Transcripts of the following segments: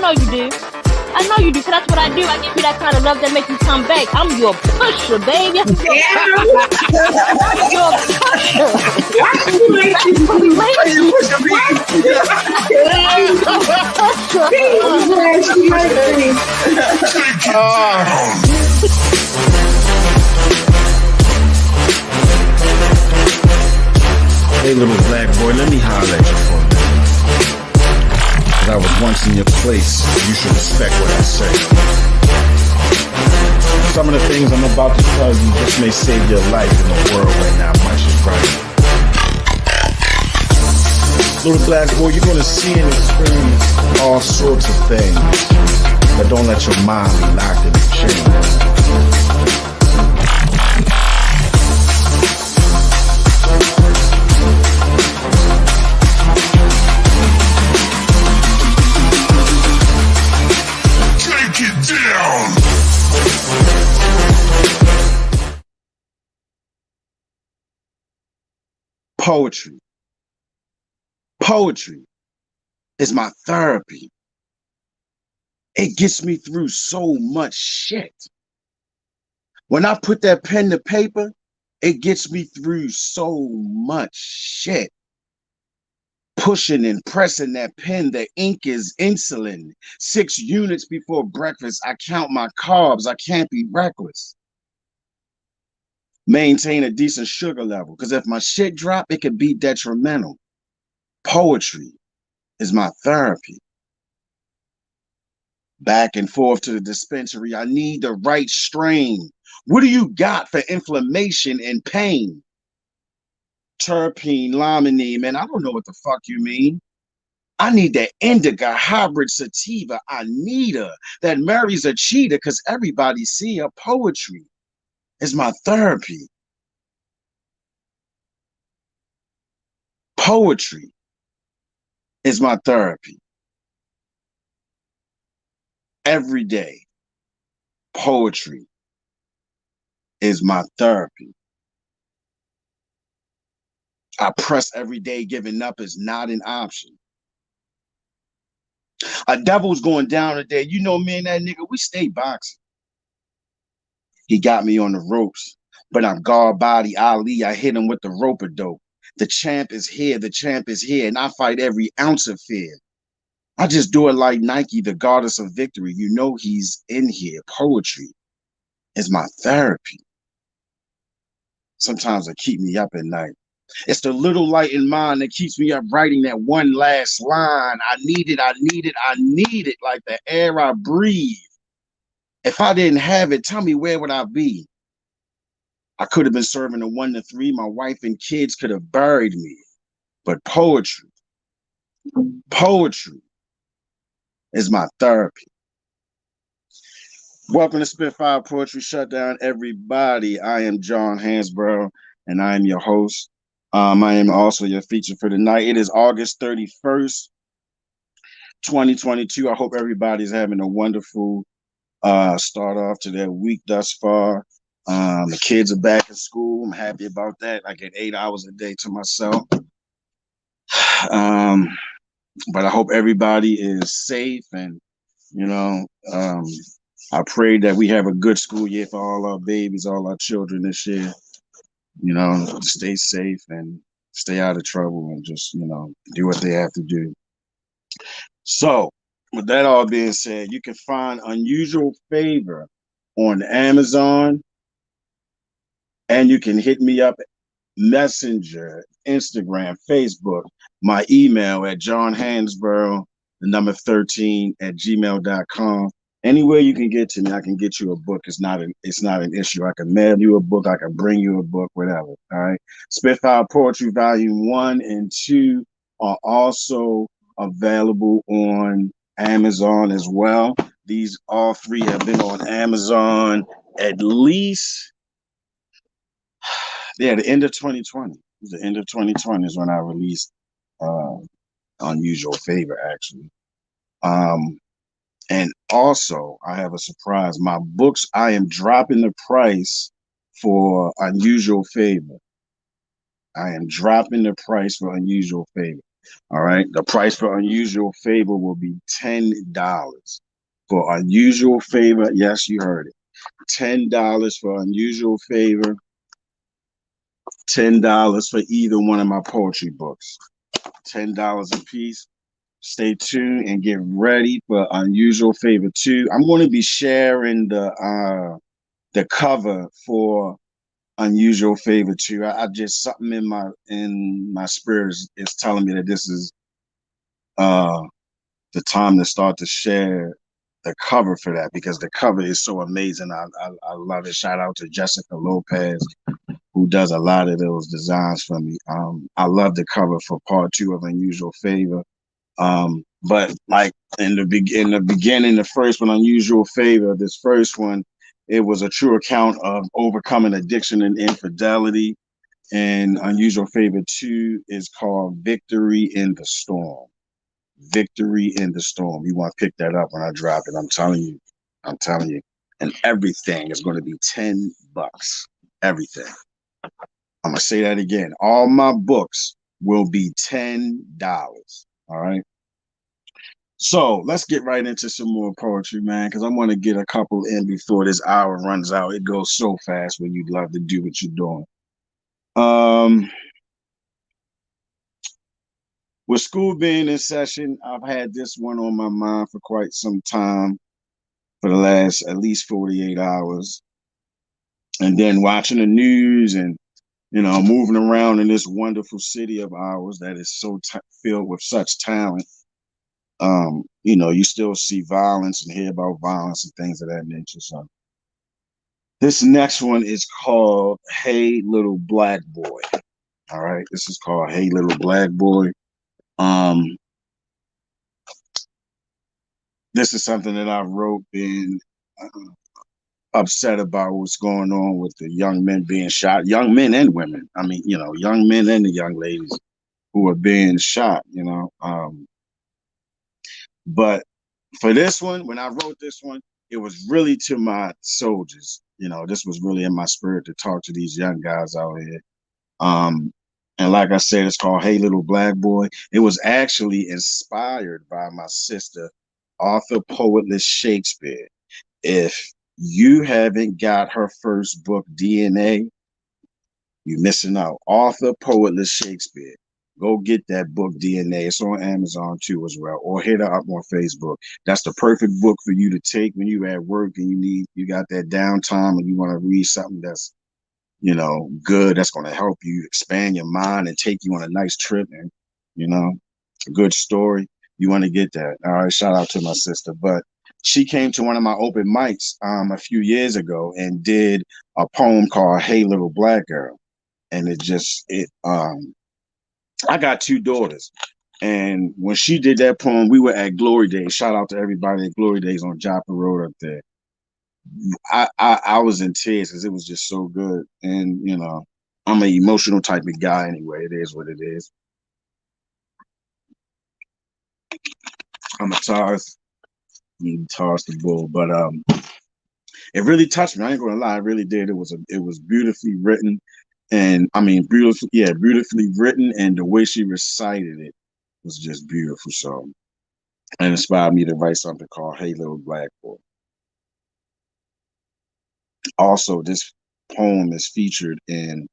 know you do. I know you do, because that's what I do. I give you that kind of love that makes you come back. I'm your pusher, baby. I'm your pusher. Hey, little black boy, let me holler at you for a minute. Cause I was once in your place. You should respect what I say. Some of the things I'm about to tell you just may save your life in a world where not much is right. Little black boy, you're gonna see and experience all sorts of things, but don't let your mind be locked in the chains. Poetry. Poetry is my therapy. It gets me through so much shit. When I put that pen to paper, it gets me through so much shit. Pushing and pressing that pen, the ink is insulin. 6 units before breakfast, I count my carbs. I can't be reckless. Maintain a decent sugar level, because if my shit drop, it could be detrimental. Poetry is my therapy. Back and forth to the dispensary, I need the right strain. What do you got for inflammation and pain? Terpene, limonene, man, I don't know what the fuck you mean. I need that indica hybrid sativa. I need her. That marries a cheetah, because everybody see her. Poetry is my therapy. Poetry is my therapy. Every day, poetry is my therapy. I press every day. Giving up is not an option. A devil's going down today. You know me and that nigga, we stay boxing. He got me on the ropes, but I'm guard body Ali. I hit him with the rope-a-dope. The champ is here. The champ is here, and I fight every ounce of fear. I just do it like Nike, the goddess of victory. You know he's in here. Poetry is my therapy. Sometimes it keeps me up at night. It's the little light in mine that keeps me up writing that one last line. I need it, I need it, I need it, like the air I breathe. If I didn't have it, tell me, where would I be? I could have been serving a 1 to 3. My wife and kids could have buried me. But poetry is my therapy. Welcome to Spitfire Poetry Shutdown, everybody. I am John Hansboro, and I am your host. I am also your feature for tonight. It is August 31st, 2022. I hope everybody's having a wonderful start off to their week thus far. The kids are back in school. I'm happy about that. I get 8 hours a day to myself. But I hope everybody is safe, and I pray that we have a good school year for all our babies, all our children this year. Stay safe and stay out of trouble, and just do what they have to do. So, with that all being said, you can find Unusual Favor on Amazon, and you can hit me up Messenger, Instagram, Facebook, my email at johnhansborough13@gmail.com. Anywhere you can get to me, I can get you a book. It's not an issue. I can mail you a book. I can bring you a book, whatever. All right. Spitfire Poetry Volume 1 and 2 are also available on Amazon as well. These all 3 have been on Amazon at least the end of 2020. The end of 2020 is when I released Unusual Favor, actually. And also, I have a surprise. My books, I am dropping the price for Unusual Favor. I am dropping the price for Unusual Favor. All right. The price for unusual favor will be $10. For unusual favor, yes, you heard it. $10 for unusual favor. $10 for either one of my poetry books. $10 a piece. Stay tuned and get ready for Unusual Favor 2. I'm going to be sharing the cover for Unusual Favor 2. I just something in my spirit is telling me that this is uh the time to start to share the cover for that, because the cover is so amazing. I love it. Shout out to Jessica Lopez, who does a lot of those designs for me. I love the cover for part 2 of Unusual Favor. But like in the beginning, the first one, Unusual Favor, this first one, it was a true account of overcoming addiction and infidelity. And Unusual Favor 2 is called Victory in the Storm. Victory in the Storm. You want to pick that up when I drop it. I'm telling you. I'm telling you. And everything is going to be $10. Everything. I'm going to say that again. All my books will be $10. All right. So let's get right into some more poetry, man, because I want to get a couple in before this hour runs out. It goes so fast when you love to do what you're doing. With school being in session, I've had this one on my mind for quite some time, for the last at least 48 hours. And then watching the news and, moving around in this wonderful city of ours that is so filled with such talent. You still see violence and hear about violence and things of that nature. So this next one is called Hey Little Black Boy. All right. This is called Hey Little Black Boy. This is something that I wrote, being upset about what's going on with the young men being shot, young men and women. I mean, young men and the young ladies who are being shot, but for this one, when I wrote this one, it was really to my soldiers. This was really in my spirit to talk to these young guys out here. And like I said, it's called Hey Little Black Boy. It was actually inspired by my sister, author, poetless Shakespeare. If you haven't got her first book, DNA, you're missing out. Author, poetless Shakespeare. Go get that book, DNA. It's on Amazon too as well, or hit her up on Facebook. That's the perfect book for you to take when you're at work and you got that downtime and you want to read something that's, good, that's going to help you expand your mind and take you on a nice trip, and, a good story. You want to get that. All right. Shout out to my sister. But she came to one of my open mics a few years ago and did a poem called Hey Little Black Girl. And I got 2 daughters. And when she did that poem, we were at Glory Days. Shout out to everybody at Glory Days on Joppa Road up there. I was in tears because it was just so good. And, I'm an emotional type of guy anyway. It is what it is. I'm a Taurus. Taurus the bull. But it really touched me. I ain't gonna lie, it really did. It was beautifully written. And I mean, beautifully written, and the way she recited it was just beautiful. So it inspired me to write something called Hey Little Black Boy. Also, this poem is featured in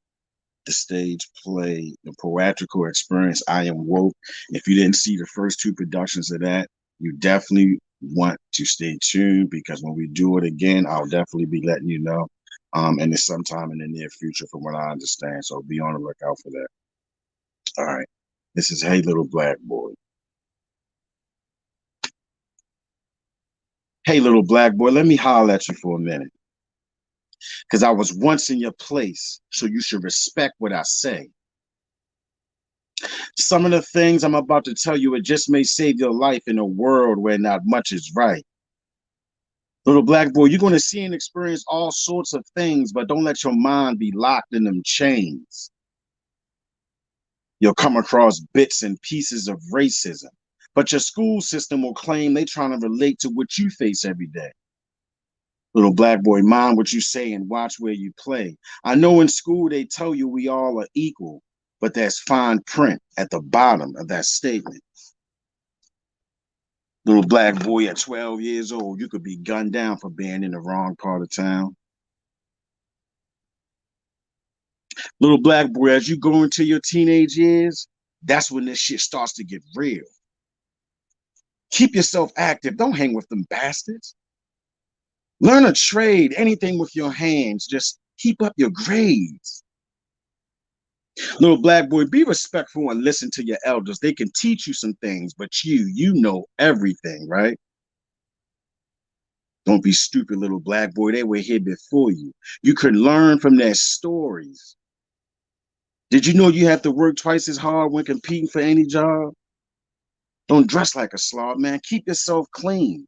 the stage play, The Poetrical Experience, I Am Woke. If you didn't see the first 2 productions of that, you definitely want to stay tuned, because when we do it again, I'll definitely be letting you know. And it's sometime in the near future from what I understand. So be on the lookout for that. All right. This is Hey Little Black Boy. Hey Little Black Boy, let me holler at you for a minute. Because I was once in your place, so you should respect what I say. Some of the things I'm about to tell you, it just may save your life in a world where not much is right. Little Black Boy, you're going to see and experience all sorts of things, but don't let your mind be locked in them chains. You'll come across bits and pieces of racism, but your school system will claim they're trying to relate to what you face every day. Little Black Boy, mind what you say and watch where you play. I know in school they tell you we all are equal, but there's fine print at the bottom of that statement. Little black boy at 12 years old, you could be gunned down for being in the wrong part of town. Little black boy, as you go into your teenage years, that's when this shit starts to get real. Keep yourself active. Don't hang with them bastards. Learn a trade, anything with your hands. Just keep up your grades. Little black boy, be respectful and listen to your elders. They can teach you some things, but you know everything, right? Don't be stupid, little black boy. They were here before you. You could learn from their stories. Did you know you have to work twice as hard when competing for any job? Don't dress like a slob, man. Keep yourself clean.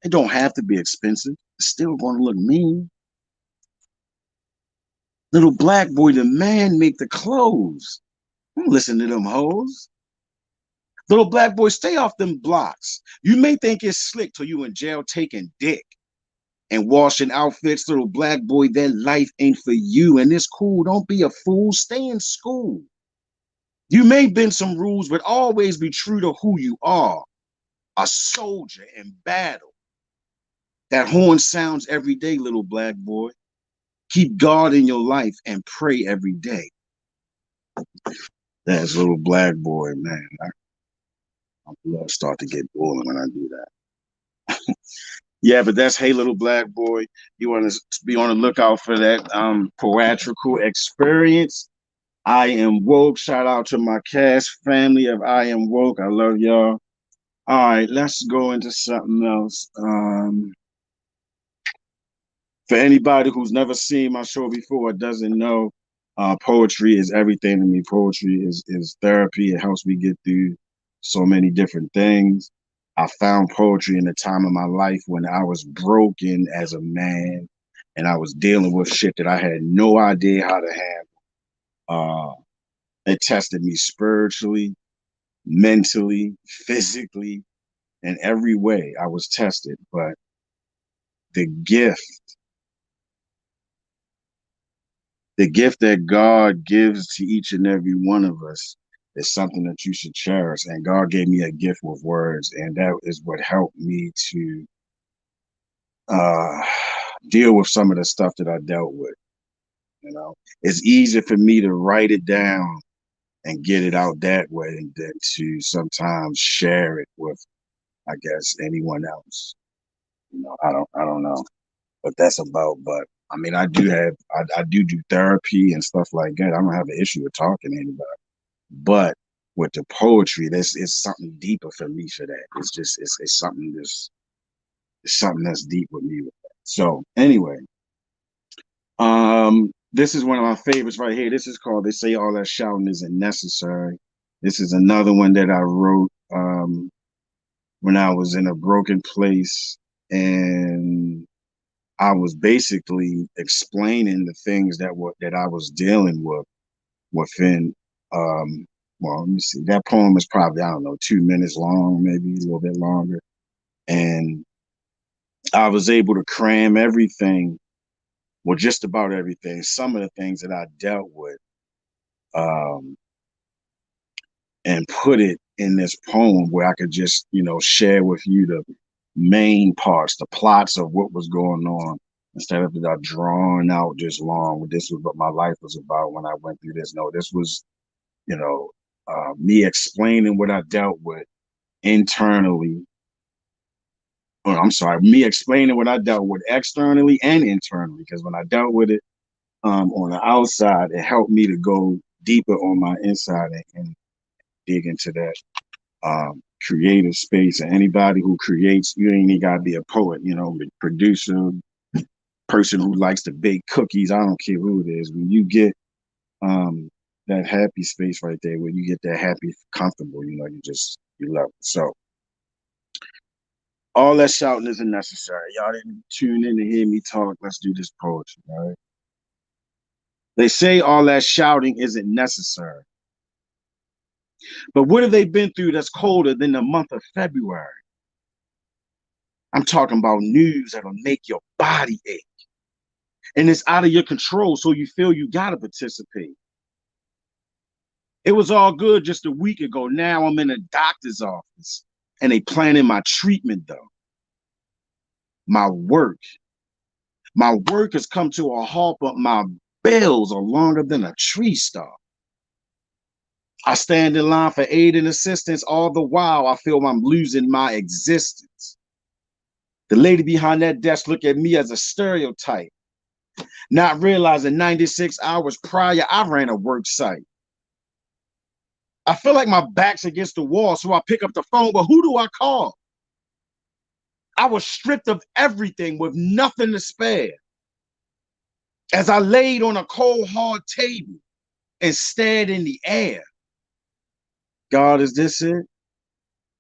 It don't have to be expensive. It's still going to look mean. Little black boy, the man make the clothes. Don't listen to them hoes. Little black boy, stay off them blocks. You may think it's slick till you in jail taking dick and washing outfits. Little black boy, that life ain't for you. And it's cool. Don't be a fool. Stay in school. You may bend some rules, but always be true to who you are. A soldier in battle. That horn sounds every day, little black boy. Keep God in your life and pray every day. That's little black boy, man. My blood start to get boiling when I do that. Yeah, but that's Hey Little Black Boy. You want to be on the lookout for that poetrical experience. I Am Woke. Shout out to my cast family of I Am Woke. I love y'all. All right, let's go into something else. For anybody who's never seen my show before or doesn't know, poetry is everything to me. Poetry is therapy. It helps me get through so many different things. I found poetry in the time of my life when I was broken as a man and I was dealing with shit that I had no idea how to handle. It tested me spiritually, mentally, physically, in every way. I was tested, but the gift the gift that God gives to each and every one of us is something that you should cherish. And God gave me a gift with words, and that is what helped me to uh, deal with some of the stuff that I dealt with. You know, it's easier for me to write it down and get it out that way than to sometimes share it with, I guess, anyone else. You know, I don't know what that's about, but I mean, I do therapy and stuff like that. I don't have an issue with talking to anybody. But with the poetry, this is something deeper for me for that. It's just it's something that's deep with me with that. So anyway, this is one of my favorites right here. This is called They Say All That Shouting Isn't Necessary. This is another one that I wrote when I was in a broken place, and I was basically explaining the things that I was dealing with within well, let me see. That poem is probably, I don't know, 2 minutes long, maybe a little bit longer. And I was able to cram everything, well, just about everything, some of the things that I dealt with, um, and put it in this poem where I could just, share with you the main parts, the plots of what was going on, instead of that drawn out just long. This was what my life was about when I went through this. No, this was, you know, me explaining what I dealt with internally. Or I'm sorry, me explaining what I dealt with externally and internally. Because when I dealt with it on the outside, it helped me to go deeper on my inside and dig into that creative space. And anybody who creates, you ain't even gotta be a poet, producer, person who likes to bake cookies. I don't care who it is. When you get that happy space right there, where you get that happy, comfortable, you love it. So all that shouting isn't necessary. Y'all didn't tune in to hear me talk. Let's do this poetry, all right? They say all that shouting isn't necessary. But what have they been through that's colder than the month of February? I'm talking about news that'll make your body ache. And it's out of your control, so you feel you gotta participate. It was all good just a week ago. Now I'm in a doctor's office and they planning my treatment though. My work. My work has come to a halt, but my bills are longer than a tree star. I stand in line for aid and assistance. All the while, I feel I'm losing my existence. The lady behind that desk looked at me as a stereotype, not realizing 96 hours prior, I ran a work site. I feel like my back's against the wall, so I pick up the phone, but who do I call? I was stripped of everything with nothing to spare. As I laid on a cold, hard table and stared in the air. God, is this it?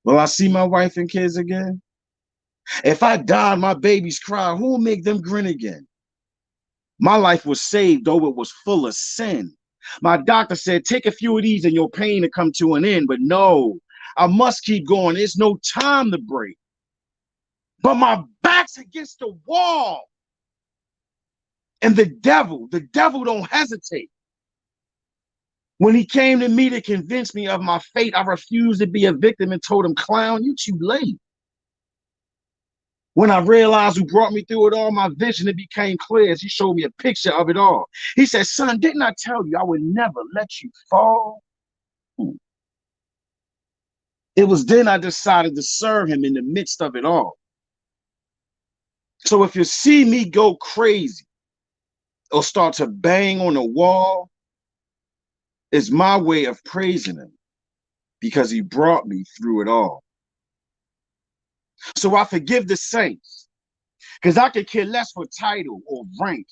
Will I see my wife and kids again? If I die and my babies cry, who will make them grin again? My life was saved, though it was full of sin. My doctor said, take a few of these and your pain to come to an end. But no, I must keep going. There's no time to break. But my back's against the wall. And the devil don't hesitate. When he came to me to convince me of my fate, I refused to be a victim and told him, clown, you too late. When I realized who brought me through it all, my vision, it became clear as he showed me a picture of it all. He said, son, didn't I tell you I would never let you fall? It was then I decided to serve him in the midst of it all. So if you see me go crazy or start to bang on the wall, it's my way of praising him because he brought me through it all. So I forgive the saints because I could care less for title or rank.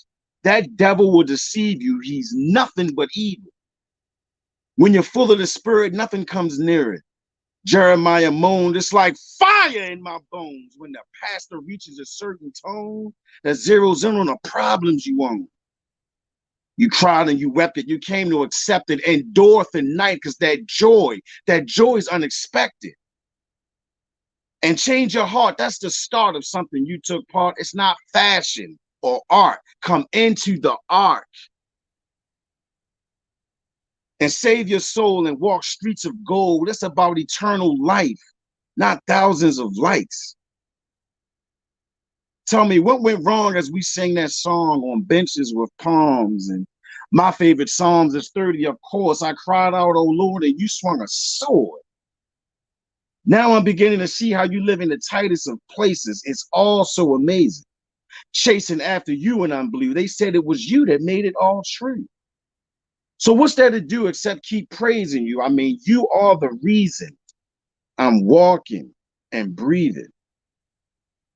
That devil will deceive you. He's nothing but evil. When you're full of the spirit, nothing comes near it. Jeremiah moaned, it's like fire in my bones when the pastor reaches a certain tone that zeroes in on the problems you own. You cried and you wept it. You came to accept it. Endure the night because that joy is unexpected. And change your heart. That's the start of something you took part. It's not fashion or art. Come into the ark and save your soul and walk streets of gold. It's about eternal life, not thousands of likes. Tell me what went wrong as we sang that song on benches with palms. And my favorite Psalms is 30, of course. I cried out, oh Lord, and you swung a sword. Now I'm beginning to see how you live in the tightest of places. It's all so amazing. Chasing after you and I'm blue. They said it was you that made it all true. So what's there to do except keep praising you? I mean, you are the reason I'm walking and breathing.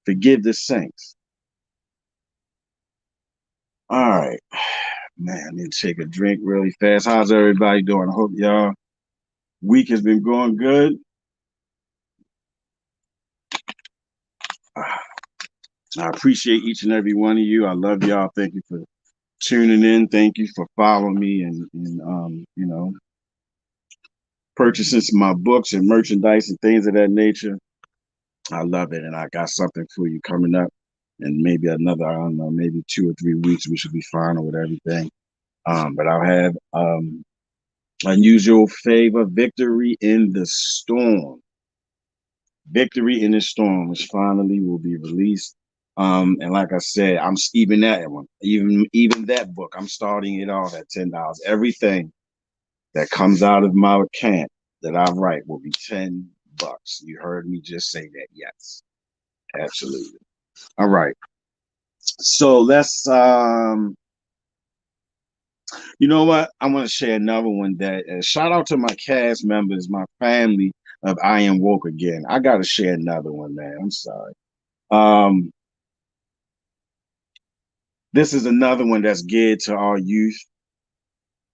Forgive the saints. All right, man, I need to take a drink really fast. How's everybody doing? I hope y'all week has been going good. I appreciate each and every one of you. I love y'all. Thank you for tuning in. Thank you for following me and you know, purchasing my books and merchandise and things of that nature. I love it. And I got something for you coming up. And maybe another, I don't know, maybe 2 or 3 weeks, we should be final with everything. But I'll have Unusual Favor, Victory in the Storm. Victory in the Storm, which finally will be released. And like I said, I'm even that one, even that book, I'm starting it off at $10. Everything that comes out of my account that I write will be $10. You heard me just say that. Yes, absolutely. All right. So let's you know what? I want to share another one that shout out to my cast members, my family of I Am Woke Again. I gotta share another one, man. I'm sorry. This is another one that's geared to our youth.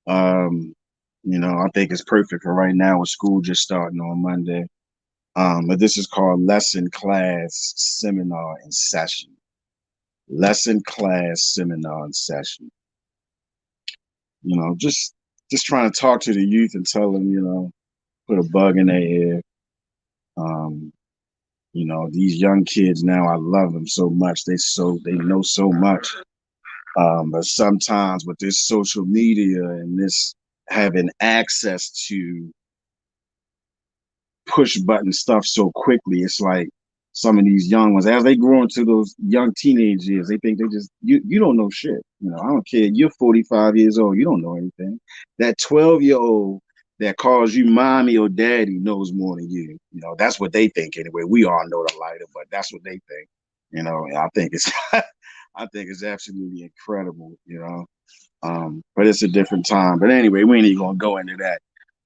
You know, I think it's perfect for right now with school just starting on Monday. But this is called Lesson Class Seminar and Session. Lesson Class Seminar and Session. You know, just trying to talk to the youth and tell them, you know, put a bug in their ear. You know, these young kids now, I love them so much. They know so much. But sometimes with this social media and this having access to push button stuff so quickly. It's like some of these young ones, as they grow into those young teenage years, they think they just you don't know shit. I don't care. You're 45 years old. You don't know anything. That 12-year-old that calls you mommy or daddy knows more than you. That's what they think anyway. We all know the lighter, but that's what they think. And I think it's I think it's absolutely incredible. But it's a different time. But anyway, we ain't even gonna go into that.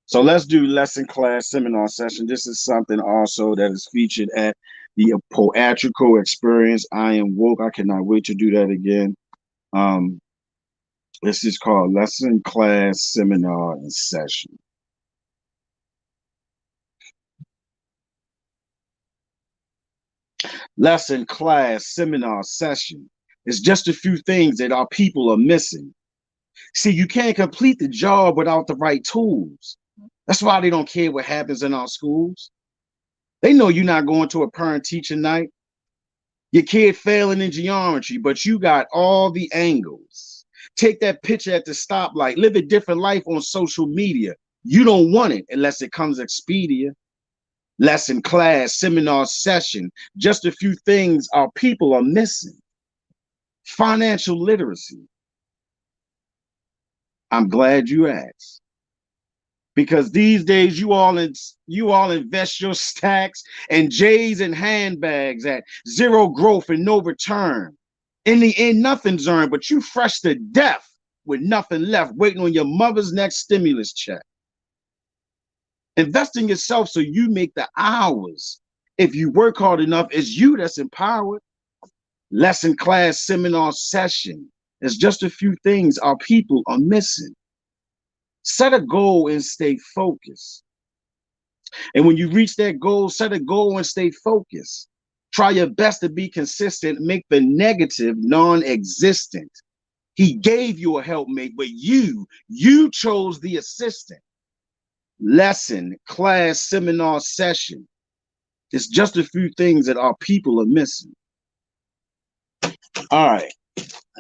So let's do lesson class seminar session. This is something also that is featured at the Poatrical Experience. I am woke. I cannot wait to do that again. This is called lesson class seminar and session. Lesson class seminar session. It's just a few things that our people are missing. See, you can't complete the job without the right tools. That's why they don't care what happens in our schools. They know you're not going to a parent-teacher night. Your kid failing in geometry, but you got all the angles. Take that picture at the stoplight. Live a different life on social media. You don't want it unless it comes Expedia. Lesson class, seminar session. Just a few things our people are missing. Financial literacy. I'm glad you asked. Because these days you all invest your stacks and J's and handbags at zero growth and no return. In the end, nothing's earned, but you fresh to death with nothing left, waiting on your mother's next stimulus check. Invest in yourself so you make the hours. If you work hard enough, it's you that's empowered. Lesson class seminar session. There's just a few things our people are missing. Set a goal and stay focused. And when you reach that goal, set a goal and stay focused. Try your best to be consistent. Make the negative non-existent. He gave you a helpmate, but you chose the assistant. Lesson, class, seminar, session. It's just a few things that our people are missing. All right.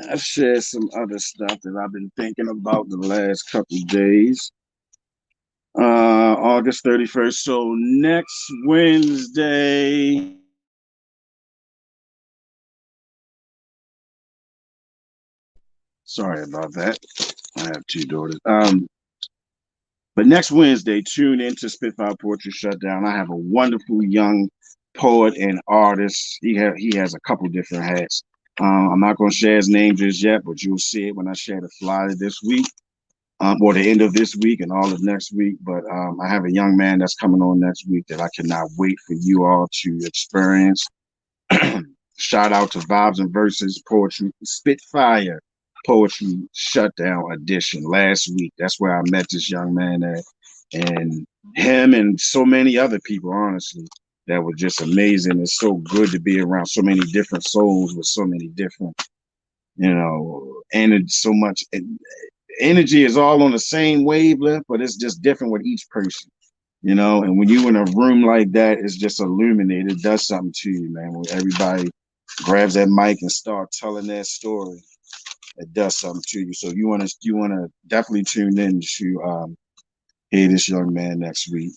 I'll share some other stuff that I've been thinking about the last couple of days. August 31st. So next Wednesday. Sorry about that. I have two daughters. But next Wednesday, tune into Spitfire Poetry Shutdown. I have a wonderful young poet and artist. He has a couple different hats. I'm not going to share his name just yet, but you'll see it when I share the flyer this week, or the end of this week and all of next week. But I have a young man that's coming on next week that I cannot wait for you all to experience. Shout out to Vibes and Verses Poetry Spitfire Poetry Shutdown edition last week. That's where I met this young man at, and him and so many other people, honestly, that were just amazing. It's so good to be around so many different souls with so many different, and so much energy is all on the same wavelength, but it's just different with each person. And when you in a room like that, it's just illuminated. It does something to you, man. When everybody grabs that mic and start telling that story, it does something to you. So you wanna definitely tune in to hear this young man next week.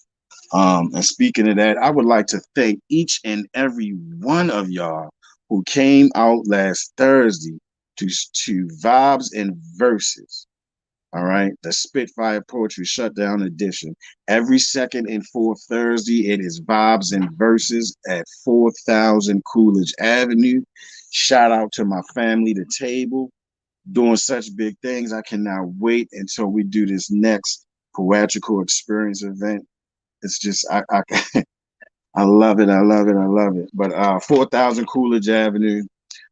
And speaking of that, I would like to thank each and every one of y'all who came out last Thursday to Vibes and Verses. All right, the Spitfire Poetry Shutdown edition. Every second and fourth Thursday, it is Vibes and Verses at 4000 Coolidge Avenue. Shout out to my family, The Table, doing such big things. I cannot wait until we do this next Poetical Experience event. It's just, I love it. I love it. I love it. But 4000 Coolidge Avenue.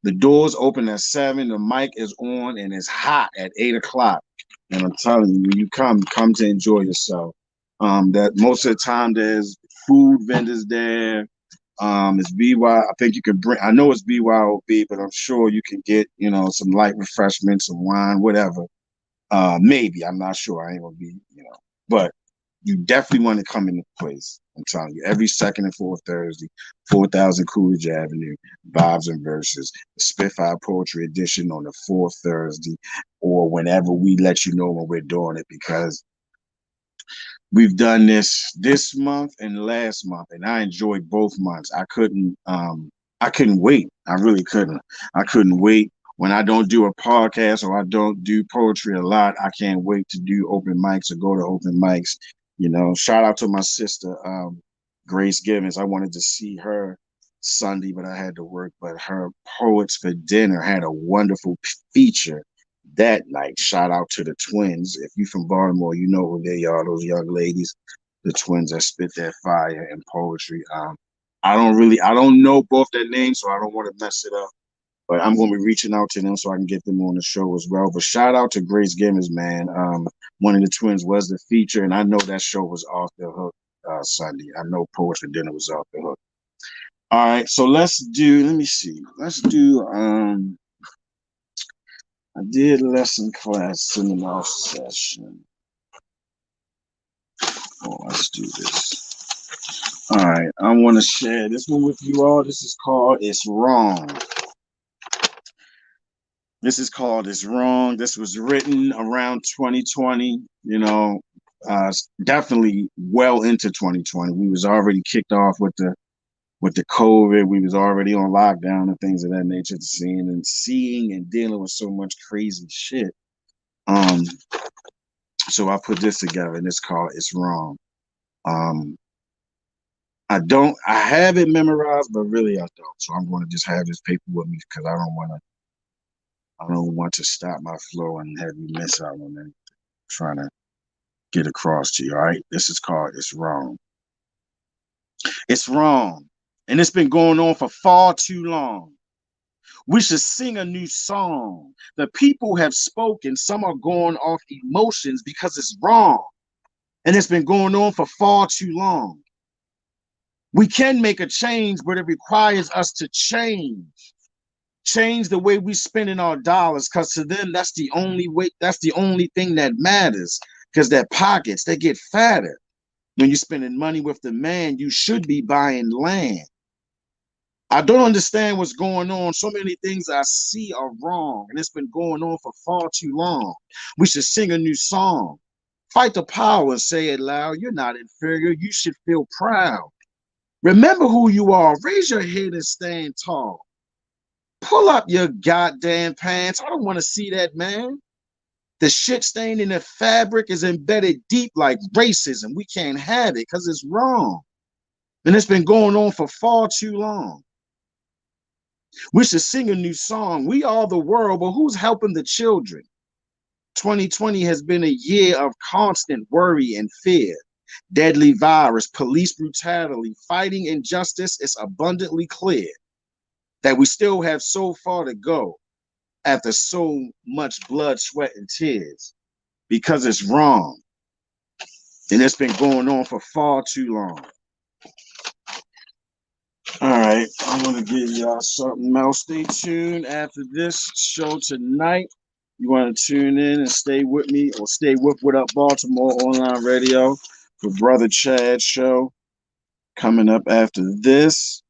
The doors open at 7. The mic is on and it's hot at 8 o'clock. And I'm telling you, when you come to enjoy yourself. That most of the time there's food vendors there. It's BY. I think you can bring. I know it's BYOB, but I'm sure you can get some light refreshments, some wine, whatever. Maybe I'm not sure. I ain't gonna be but you definitely want to come into place. I'm telling you, every second and fourth Thursday, 4000 Coolidge Avenue, Vibes and Verses, the Spitfire Poetry Edition on the fourth Thursday, or whenever we let you know when we're doing it, because We've done this month and last month, and I enjoyed both months. I couldn't wait. I really couldn't. I couldn't wait. When I don't do a podcast or I don't do poetry a lot, I can't wait to do open mics or go to open mics. Shout out to my sister, Grace Givens. I wanted to see her Sunday, but I had to work. But her Poets for Dinner had a wonderful feature that night. Shout out to the twins. If you from Baltimore, you know who they are, those young ladies, the twins that spit that fire and poetry. I don't know both their names, so I don't want to mess it up. But I'm going to be reaching out to them so I can get them on the show as well. But shout out to Grace Gimmons, man. One of the twins was the feature, and I know that show was off the hook Sunday. I know Poets for Dinner was off the hook. All right, so let me see. I did lesson class seminar session. Oh, let's do this. All right, I want to share this one with you all. This is called It's Wrong. This is called It's Wrong. This was written around 2020, definitely well into 2020. We was already kicked off with the COVID. We was already on lockdown and things of that nature, seeing and dealing with so much crazy shit. So I put this together, and it's called It's Wrong. I have it memorized, but really I don't. So I'm going to just have this paper with me because I don't want to stop my flow and have you miss out on it. Trying to get across to you. All right. This is called It's Wrong. It's wrong. And it's been going on for far too long. We should sing a new song. The people have spoken. Some are going off emotions because it's wrong. And it's been going on for far too long. We can make a change, but it requires us to change the way we spending our dollars, because to them, that's the only thing that matters, because their pockets, they get fatter. When you're spending money with the man, you should be buying land. I don't understand what's going on. So many things I see are wrong, and it's been going on for far too long. We should sing a new song. Fight the power and say it loud. You're not inferior. You should feel proud. Remember who you are. Raise your head and stand tall. Pull up your goddamn pants. I don't want to see that, man. The shit stain in the fabric is embedded deep like racism. We can't have it because it's wrong. And it's been going on for far too long. We should sing a new song. We are the world, but who's helping the children? 2020 has been a year of constant worry and fear. Deadly virus, police brutality, fighting injustice. Is abundantly clear that we still have so far to go after so much blood, sweat, and tears, because it's wrong. And it's been going on for far too long. All right, I'm going to give y'all something else. Stay tuned after this show tonight. You want to tune in and stay with me, or stay with What Up Baltimore Online Radio for Brother Chad's show coming up after this.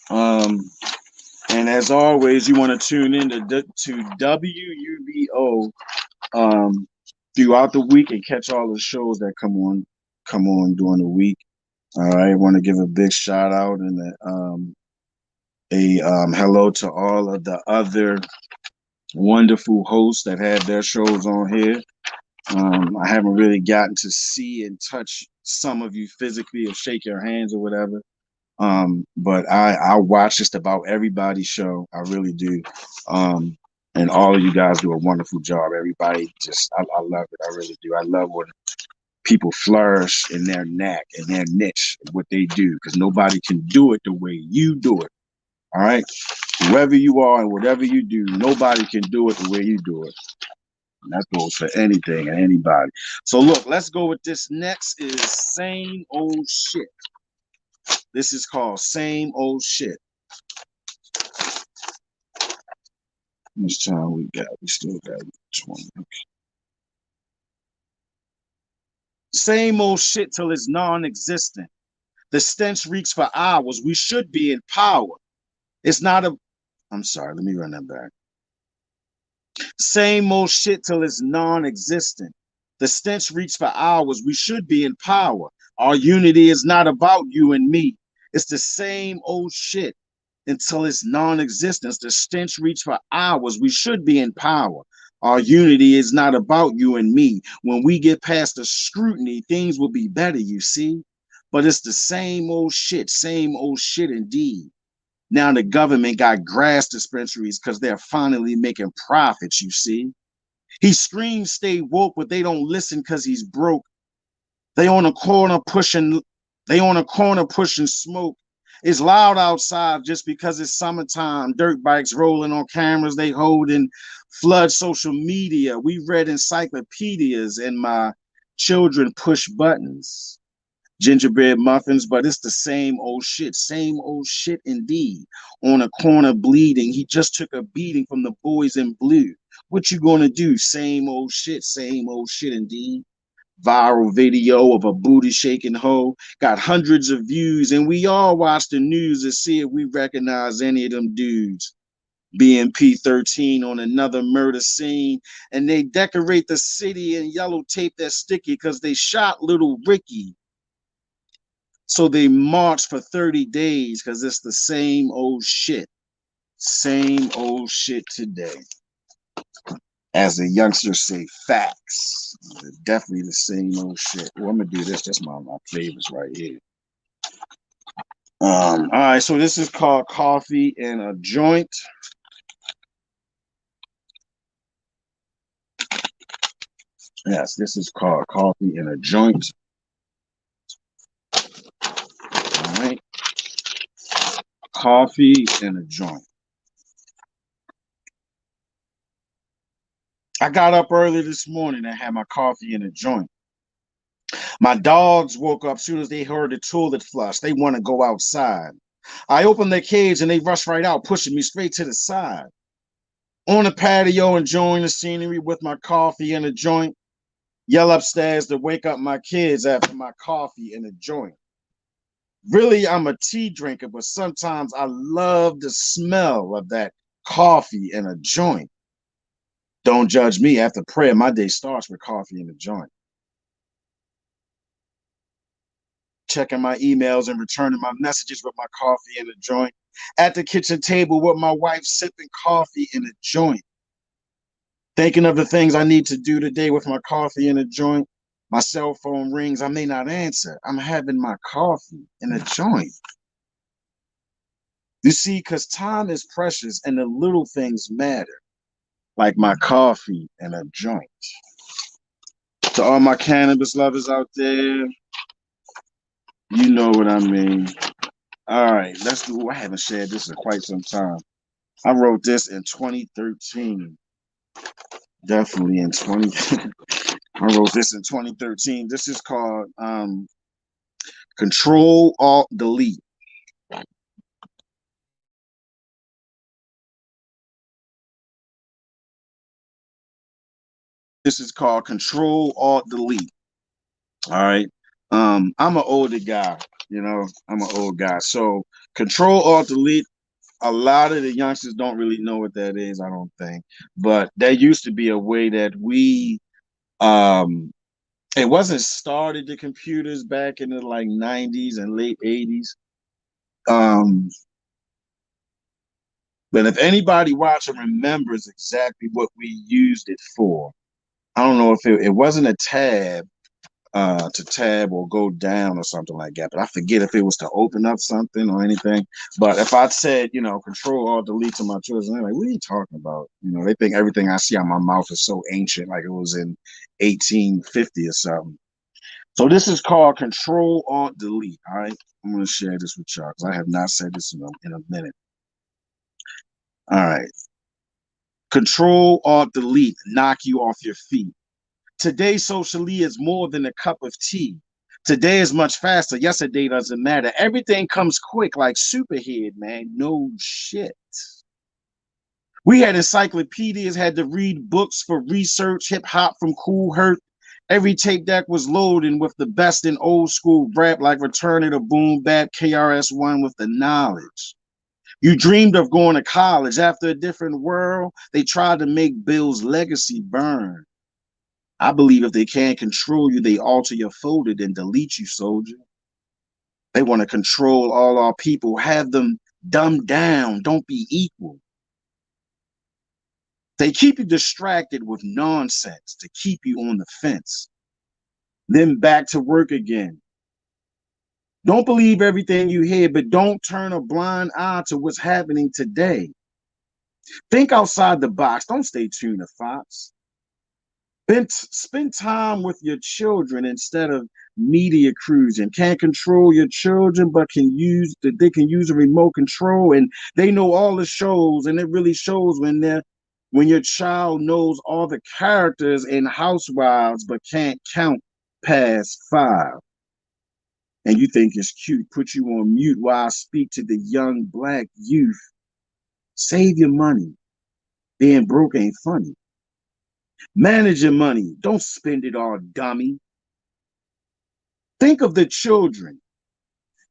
And as always, you want to tune in to WUBO throughout the week and catch all the shows that come on during the week. All right, I want to give a big shout out and a hello to all of the other wonderful hosts that have their shows on here. I haven't really gotten to see and touch some of you physically or shake your hands or whatever. But I watch just about everybody's show. I really do. And all of you guys do a wonderful job. Everybody I love it. I really do. I love when people flourish in their knack and their niche, what they do, because nobody can do it the way you do it. All right. Whoever you are and whatever you do, nobody can do it the way you do it. And that goes for anything and anybody. So look, let's go with this. Next is Same Old Shit. This is called Same Old Shit. How much time we got? We still got 20. Okay. Same old shit till it's non-existent. The stench reeks for hours. We should be in power. It's not a... I'm sorry, let me run that back. Same old shit till it's non-existent. The stench reached for hours. We should be in power. Our unity is not about you and me. It's the same old shit until it's non-existence. The stench reached for hours. We should be in power. Our unity is not about you and me. When we get past the scrutiny, things will be better, you see. But it's the same old shit indeed. Now the government got grass dispensaries because they're finally making profits, you see. He screams, stay woke, but they don't listen because he's broke. They on a corner pushing, they on a corner pushing smoke. It's loud outside just because it's summertime. Dirt bikes rolling on cameras they hold and flood social media. We read encyclopedias and my children push buttons. Gingerbread muffins, but it's the same old shit indeed. On a corner bleeding, he just took a beating from the boys in blue. What you gonna do? Same old shit indeed. Viral video of a booty shaking hoe got hundreds of views, and we all watch the news to see if we recognize any of them dudes. BMP 13 on another murder scene, and they decorate the city in yellow tape that's sticky because they shot little Ricky. So they march for 30 days because it's the same old shit. Same old shit today. As the youngsters say, facts. Definitely the same old shit. Well, I'm gonna do this. That's my favorites right here. All right, so this is called Coffee and a Joint. Yes, this is called Coffee and a Joint. All right. Coffee and a Joint. I got up early this morning and had my coffee and a joint. My dogs woke up soon as they heard the toilet flush. They want to go outside. I opened their cage and they rushed right out, pushing me straight to the side. On the patio, enjoying the scenery with my coffee and a joint. Yell upstairs to wake up my kids after my coffee and a joint. Really, I'm a tea drinker, but sometimes I love the smell of that coffee and a joint. Don't judge me. After prayer, my day starts with coffee and a joint. Checking my emails and returning my messages with my coffee and a joint. At the kitchen table with my wife sipping coffee and a joint. Thinking of the things I need to do today with my coffee and a joint. My cell phone rings. I may not answer. I'm having my coffee and a joint. You see, because time is precious and the little things matter, like my coffee and a joint. To all my cannabis lovers out there, you know what I mean. All right, let's do. I haven't shared this in quite some time. I wrote this in 2013. Definitely in 20. I wrote this in 2013. This is called Control Alt Delete. This is called Control Alt Delete. All right. I'm an older guy. I'm an old guy. So Control Alt Delete. A lot of the youngsters don't really know what that is, I don't think. But that used to be a way that we it wasn't started the computers back in the like 90s and late 80s. But if anybody watching remembers exactly what we used it for, I don't know if it wasn't a tab to tab or go down or something like that. But I forget if it was to open up something or anything. But if I said, Control or Delete to my children, they're like, "What are you talking about?" They think everything I see on my mouth is so ancient, like it was in 1850 or something. So this is called Control Alt Delete. All right, I'm going to share this with y'all because I have not said this in a minute. All right, Control Alt Delete, knock you off your feet. Today, socially is more than a cup of tea. Today is much faster. Yesterday doesn't matter. Everything comes quick like Superhead, man. No shit. We had encyclopedias, had to read books for research, hip hop from Cool Herc. Every tape deck was loading with the best in old school rap like Return of the Boom Bap, KRS-One with the knowledge. You dreamed of going to college. After a different world, they tried to make Bill's legacy burn. I believe if they can't control you, they alter your folder, then delete you, soldier. They want to control all our people, have them dumbed down, don't be equal. They keep you distracted with nonsense to keep you on the fence. Then back to work again. Don't believe everything you hear, but don't turn a blind eye to what's happening today. Think outside the box. Don't stay tuned to Fox. Spend time with your children instead of media cruising. Can't control your children, but they can use a remote control, and they know all the shows, and it really shows when your child knows all the characters in Housewives but can't count past 5. And you think it's cute, put you on mute while I speak to the young black youth. Save your money. Being broke ain't funny. Manage your money. Don't spend it all, dummy. Think of the children.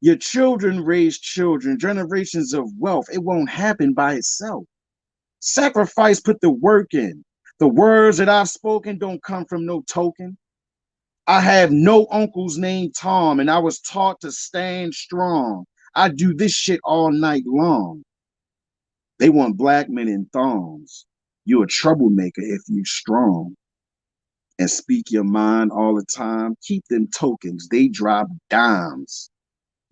Your children raise children, generations of wealth. It won't happen by itself. Sacrifice, put the work in. The words that I've spoken don't come from no token. I have no uncles named Tom, and I was taught to stand strong. I do this shit all night long. They want black men in thongs. You're a troublemaker if you strong. And speak your mind all the time. Keep them tokens. They drop dimes.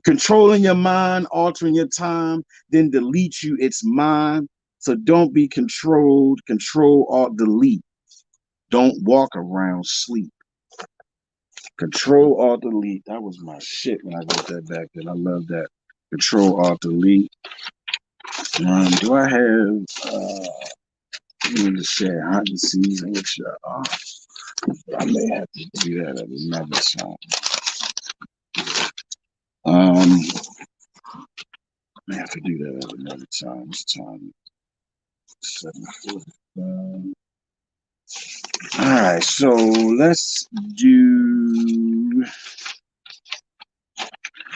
Controlling your mind, altering your time, then delete you. It's mine. So don't be controlled. Control, alt, delete. Don't walk around sleep. Control, alt, delete. That was my shit when I wrote that back then. I love that. Control, alt, delete. Do I have to share hunting season with y'all? I may have to do that at another time. I may have to do that at another time. It's time 7:45. All right, so let's do.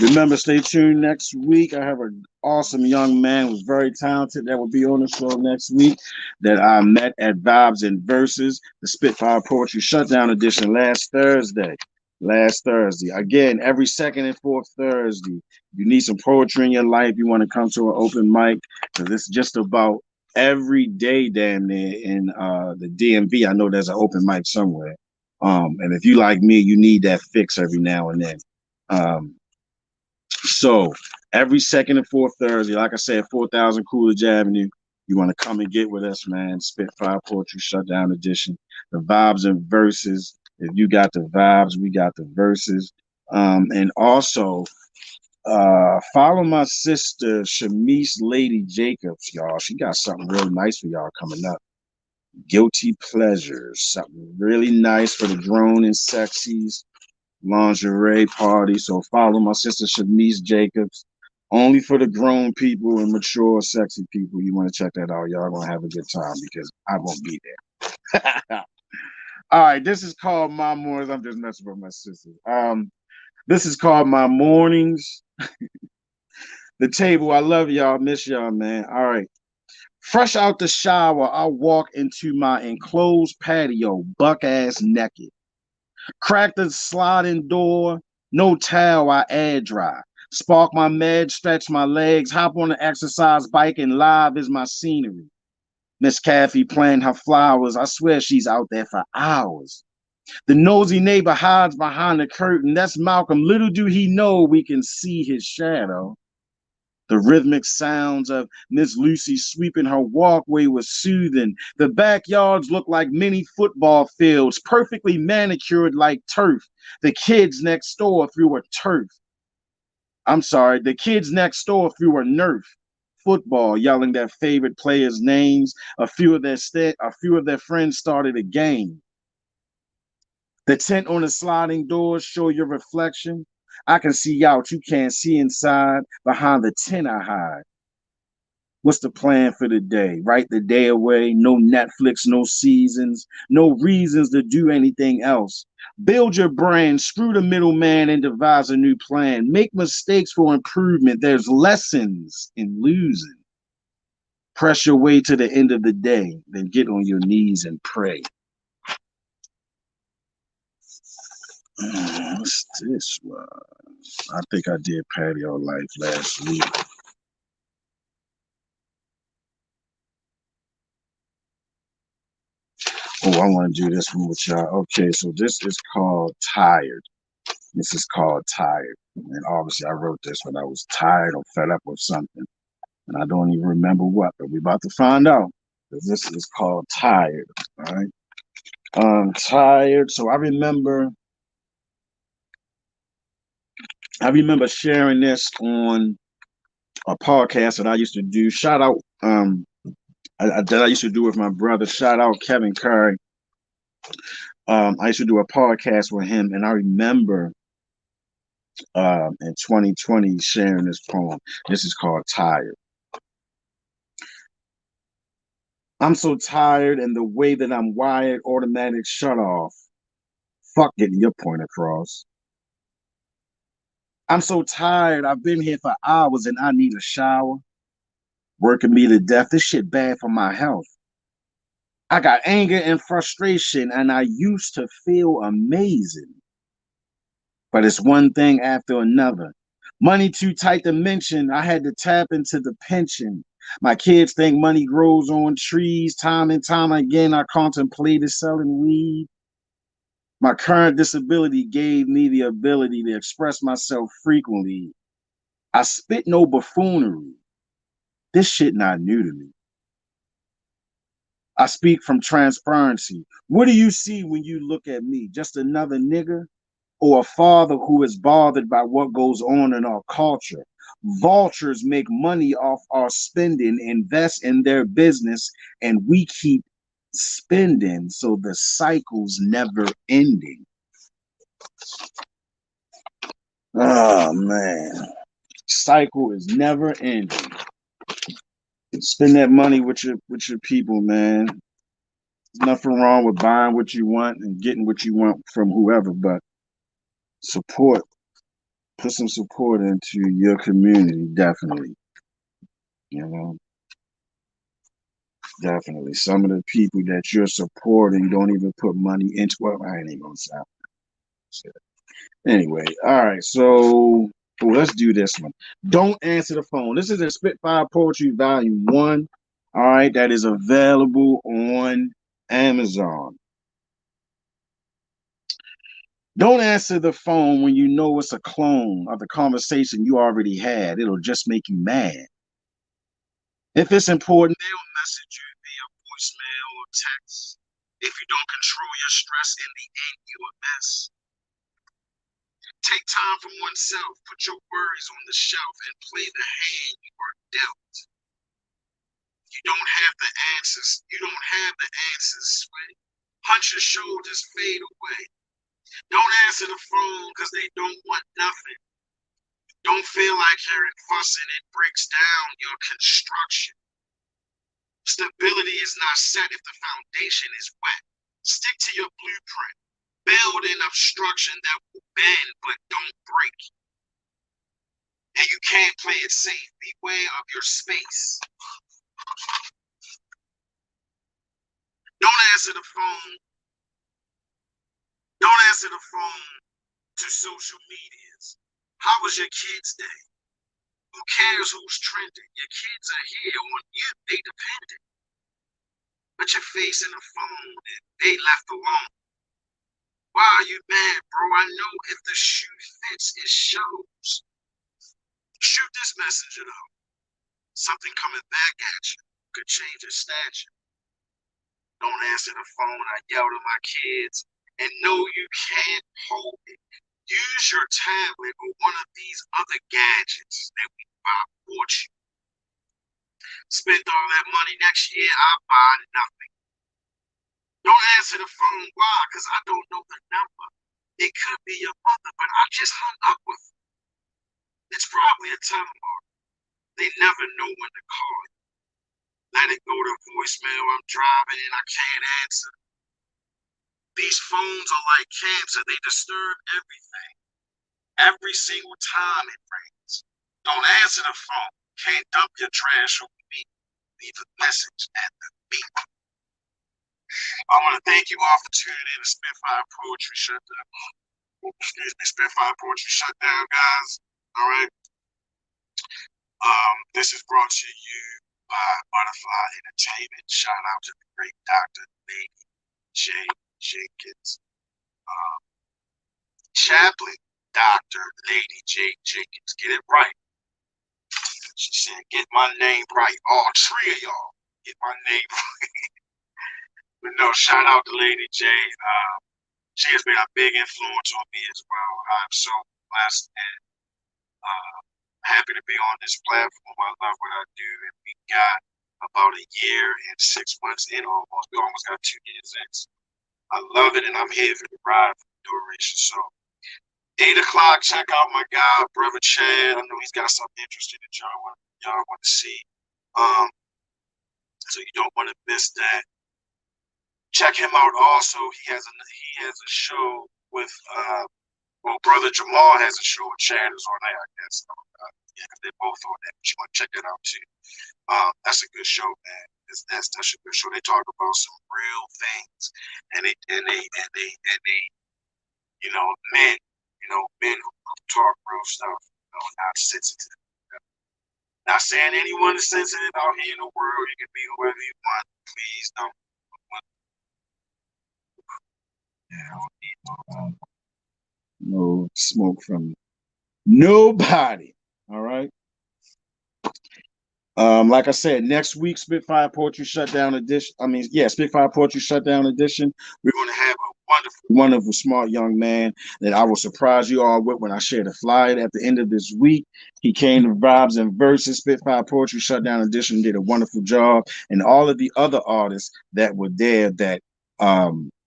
Remember, stay tuned next week. I have an awesome young man who's very talented that will be on the show next week that I met at Vibes and Verses, the Spitfire Poetry Shutdown edition last Thursday. Again, every second and fourth Thursday. You need some poetry in your life. You want to come to an open mic because it's just about every day damn near in the DMV. I know there's an open mic somewhere. And if you like me, you need that fix every now and then. So every second and fourth Thursday, like I said, 4000 Coolidge Avenue, you want to come and get with us, man. Spitfire Poetry Shutdown Edition, the Vibes and Verses. If you got the vibes, we got the verses. And also, follow my sister, Shamice Lady Jacobs, y'all. She got something real nice for y'all coming up. Guilty Pleasures, something really nice for the grown and sexies. Lingerie party. So follow my sister Shanice Jacobs. Only for the grown people and mature, sexy people. You want to check that out. Y'all gonna have a good time because I won't be there. All right, this is called My Mornings. I'm just messing with my sisters. This is called My Mornings. The table. I love y'all. Miss y'all, man. All right. Fresh out the shower, I walk into my enclosed patio, buck ass naked. Crack the sliding door, no towel, I air dry. Spark my med, stretch my legs, hop on the exercise bike, and live is my scenery. Miss Kathy planting her flowers, I swear she's out there for hours. The nosy neighbor hides behind the curtain, that's Malcolm. Little do he know we can see his shadow. The rhythmic sounds of Miss Lucy sweeping her walkway was soothing. The backyards look like mini football fields, perfectly manicured like turf. The kids next door threw a Nerf football, yelling their favorite players' names. A few of their friends started a game. The tent on the sliding doors show your reflection. I can see out, you can't see inside. Behind the tent I hide. What's the plan for the day? Write the day away. No Netflix, no seasons, no reasons to do anything else. Build your brand, screw the middleman and devise a new plan. Make mistakes for improvement. There's lessons in losing. Press your way to the end of the day, then get on your knees and pray. What's this one? I think I did patio life last week. Oh, I want to do this one with y'all. Okay, so this is called Tired. This is called Tired. And obviously, I wrote this when I was tired or fed up with something. And I don't even remember what, but we're about to find out. Because this is called Tired. All right. Tired. So I remember sharing this on a podcast that I used to do. Shout out that I used to do with my brother. Shout out Kevin Curry. I used to do a podcast with him, and I remember in 2020 sharing this poem. This is called Tired. I'm so tired, and the way that I'm wired, automatic shut off. Fuck getting your point across. I'm so tired. I've been here for hours, and I need a shower. Working me to death. This shit bad for my health. I got anger and frustration, and I used to feel amazing. But it's one thing after another. Money too tight to mention. I had to tap into the pension. My kids think money grows on trees. Time and time again, I contemplated selling weed. My current disability gave me the ability to express myself frequently. I spit no buffoonery. This shit not new to me. I speak from transparency. What do you see when you look at me? Just another nigga? Or a father who is bothered by what goes on in our culture? Vultures make money off our spending, invest in their business, and we keep spending, so the cycle's never ending. Oh man, cycle is never ending. Spend that money with your people, man. There's nothing wrong with buying what you want and getting what you want from whoever, but support, put some support into your community, definitely. You know, definitely. Some of the people that you're supporting don't even put money into it. I ain't even gonna say that. Anyway, all right, so let's do this one. Don't answer the phone. This is a Spitfire Poetry Volume 1. All right, that is available on Amazon. Don't answer the phone when you know it's a clone of the conversation you already had. It'll just make you mad. If it's important, they'll message you via voicemail or text. If you don't control your stress, in the end, you're a mess. Take time for oneself, put your worries on the shelf, and play the hand you were dealt. You don't have the answers. You don't have the answers, sweat. Hunch your shoulders, fade away. Don't answer the phone because they don't want nothing. Don't feel like hearing fussing. It breaks down your construction. Stability is not set if the foundation is wet. Stick to your blueprint. Build an obstruction that will bend but don't break. And you can't play it safe. Beware of your space. Don't answer the phone. Don't answer the phone to social medias. How was your kid's day? Who cares who's trending? Your kids are here on you. They dependent. Put your face in the phone and they left alone. Why are you mad, bro? I know if the shoe fits, it shows. Shoot this messenger though. Something coming back at you could change your stature. Don't answer the phone. I yell to my kids. And no, you can't hold it. Use your tablet or one of these other gadgets that we bought you. Spend all that money next year, I'll buy nothing. Don't answer the phone. Why? Because I don't know the number. It could be your mother, but I just hung up with her. It's probably a telemark. They never know when to call you. Let it go to voicemail. I'm driving and I can't answer. These phones are like cancer. They disturb everything. Every single time it rings. Don't answer the phone. Can't dump your trash on me. Leave a message at the beep. I want to thank you all for tuning in to Spitfire Poetry Shutdown. Excuse me, Spitfire Poetry Shutdown, guys. All right. This is brought to you by Butterfly Entertainment. Shout out to the great Dr. Lady J. Jenkins. Chaplain Dr. Lady J. Jenkins. Get it right. She said, get my name right. All three of y'all. Get my name right. But no, shout out to Lady J. She has been a big influence on me as well. I'm so blessed and happy to be on this platform. I love what I do. And we got about a year and 6 months in almost. We almost got 2 years in. So I love it, and I'm here for the ride for the duration. So 8 o'clock, check out my guy, Brother Chad. I know he's got something interesting that y'all want to see. So you don't want to miss that. Check him out. Also, he has a show with Brother Jamal has a show with Chad is on there, I guess. Yeah, they're both on there. But you want to check that out too. That's a good show, man. That's a good show. They talk about some real things, and they men who talk real stuff, not sensitive. Not saying anyone is sensitive out here in the world. You can be whoever you want. Please don't. No smoke from nobody. All right. Like I said, next week, Spitfire Poetry Shutdown edition. Spitfire Poetry Shutdown edition. We're going to have a wonderful, smart young man that I will surprise you all with when I share the flyer at the end of this week. He came to Vibes and Verses. Spitfire Poetry Shutdown edition did a wonderful job, and all of the other artists that were there that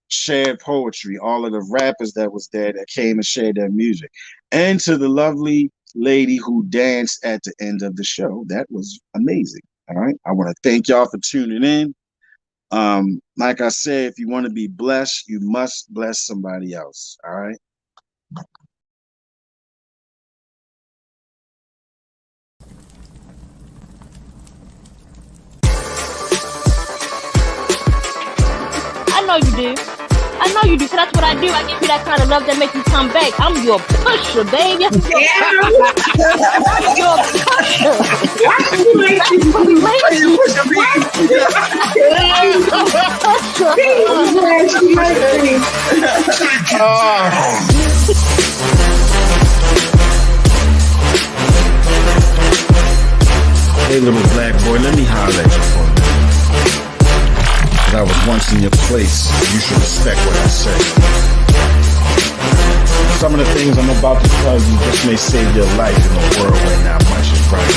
shared poetry, all of the rappers that was there that came and shared their music, and to the lovely lady who danced at the end of the show. That was amazing. All right. I want to thank y'all for tuning in. Like I said, if you want to be blessed, you must bless somebody else. All right. I know you do. I know you do, because that's what I do. I give you that kind of love that makes you come back. I'm your pusher, baby. You're a Hey, little black boy, let me holler at you for a minute. I was once in your place. You should respect what I say. Some of the things I'm about to tell you just may save your life in a world where not much is right.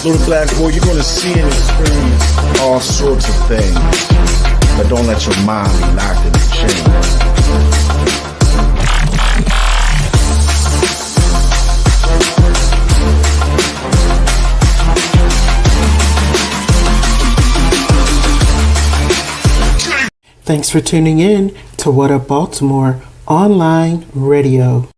Little black boy, you're gonna see and experience all sorts of things, but don't let your mind be locked in a chain. Thanks for tuning in to What Up Baltimore Online Radio.